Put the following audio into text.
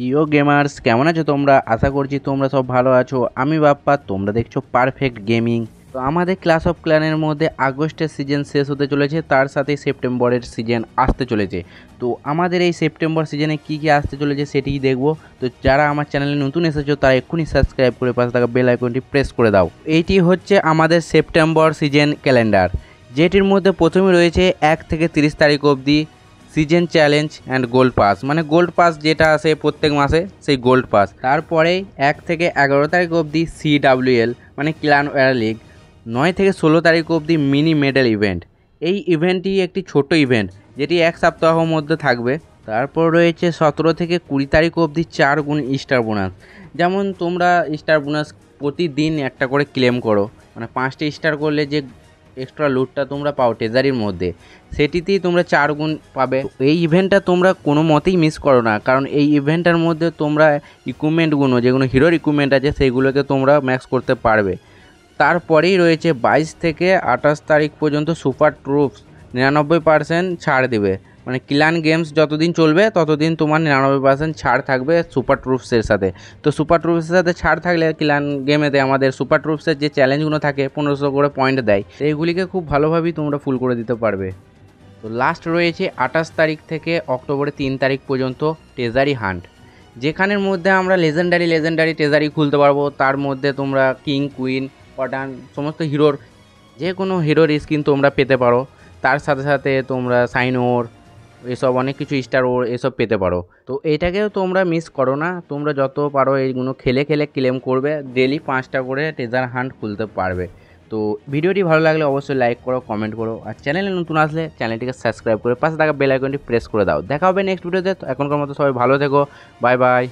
ইয়ো gamers কেমন আছো তোমরা? আশা করছি তোমরা সব ভালো আছো। আমি বাপ্পা, তোমরা দেখছো পারফেক্ট গেমিং। তো আমাদের ক্লাস অফ ক্ল্যানের মধ্যে আগস্টের সিজন শেষ হতে চলেছে, তার সাথে সেপ্টেম্বরের সিজন আসতে চলেছে। তো আমাদের এই সেপ্টেম্বর সিজনে কি কি আসতে চলেছে সেটিই দেখবো। তো যারা আমার চ্যানেলে নতুন এসেছো তারা এক্ষুনি সাবস্ক্রাইব করে পাশে থাকা বেল আইকনটি প্রেস করে দাও। এইটি হচ্ছে আমাদের সেপ্টেম্বর সিজন ক্যালেন্ডার, যেটির মধ্যে প্রথমে রয়েছে 1 থেকে 30 তারিখ অবধি season challenge and gold pass, মানে গোল্ড পাস যেটা আসে প্রত্যেক মাসে সেই গোল্ড পাস। তারপরে 1 থেকে 11 তারিখ অবধি CWL মানে ক্ল্যান ওয়ার লিগ। 9 থেকে 16 তারিখ অবধি মিনি মেডেল ইভেন্ট। এই ইভেন্টটি একটি ছোট ইভেন্ট যেটি এক সপ্তাহের মধ্যে থাকবে। তারপর রয়েছে 17 থেকে 20 তারিখ অবধি 4 গুণ স্টার বোনাস। যেমন তোমরা স্টার বোনাস প্রতিদিন একটা করে ক্লেম করো, মানে 5টি স্টার করলে যে এক্সট্রা লুটটা তোমরা পাও ট্রেজারির মধ্যে, সেটিতেই তোমরা 4 গুণ পাবে। এই ইভেন্টটা তোমরা কোনো মতেই মিস করো না, কারণ এই ইভেন্টটার মধ্যে তোমরা ইকুইপমেন্টগুলো, যেগুলো হিরোর ইকুইপমেন্ট আছে সেইগুলোকে তোমরা ম্যাক্স করতে পারবে। তারপরেই রয়েছে 22 থেকে 28 তারিখ পর্যন্ত সুপার ট্রুপস 99% ছাড় দেবে। মানে ক্ল্যান গেমস যতদিন চলবে ততদিন তোমার 99% ছাড় থাকবে সুপার ট্রুপসের সাথে। তো সুপার ট্রুপসের সাথে ছাড় থাকলে ক্ল্যান গেমেতে আমাদের সুপার ট্রুপসের যে চ্যালেঞ্জগুলো থাকে 1500 করে পয়েন্ট দেয়, এইগুলিকে খুব ভালোভাবেই তোমরা ফুল করে দিতে পারবে। তো লাস্ট রয়েছে 28 তারিখ থেকে অক্টোবরের 3 তারিখ পর্যন্ত ট্রেজারি হান্ট, যেখানের মধ্যে আমরা লেজেন্ডারি ট্রেজারি খুলতে পারবো। তার মধ্যে তোমরা কিং, কুইন, পটান সমস্ত হিরোর যে কোনো হিরোর স্কিন তোমরা পেতে পারো। তার সাথে সাথে তোমরা সাইন ওর এসব অনেক কিছু স্টার ওর এসব পেতে পারো। তো এটাকেও তোমরা মিস করো না, তোমরা যত পারো এইগুলো খেলে খেলে ক্লেম করবে, ডেলি 5টা করে ট্রেজার হান্ট খুলতে পারবে। তো ভিডিওটি ভালো লাগলে অবশ্যই লাইক করো, কমেন্ট করো, আর চ্যানেলে নতুন আসলে চ্যানেলটিকে সাবস্ক্রাইব করে পাশে থাকা বেল আইকনটি প্রেস করে দাও। দেখা হবে নেক্সট ভিডিওতে। তো এখনকার মতো সবাই ভালো থেকো, বাই বাই।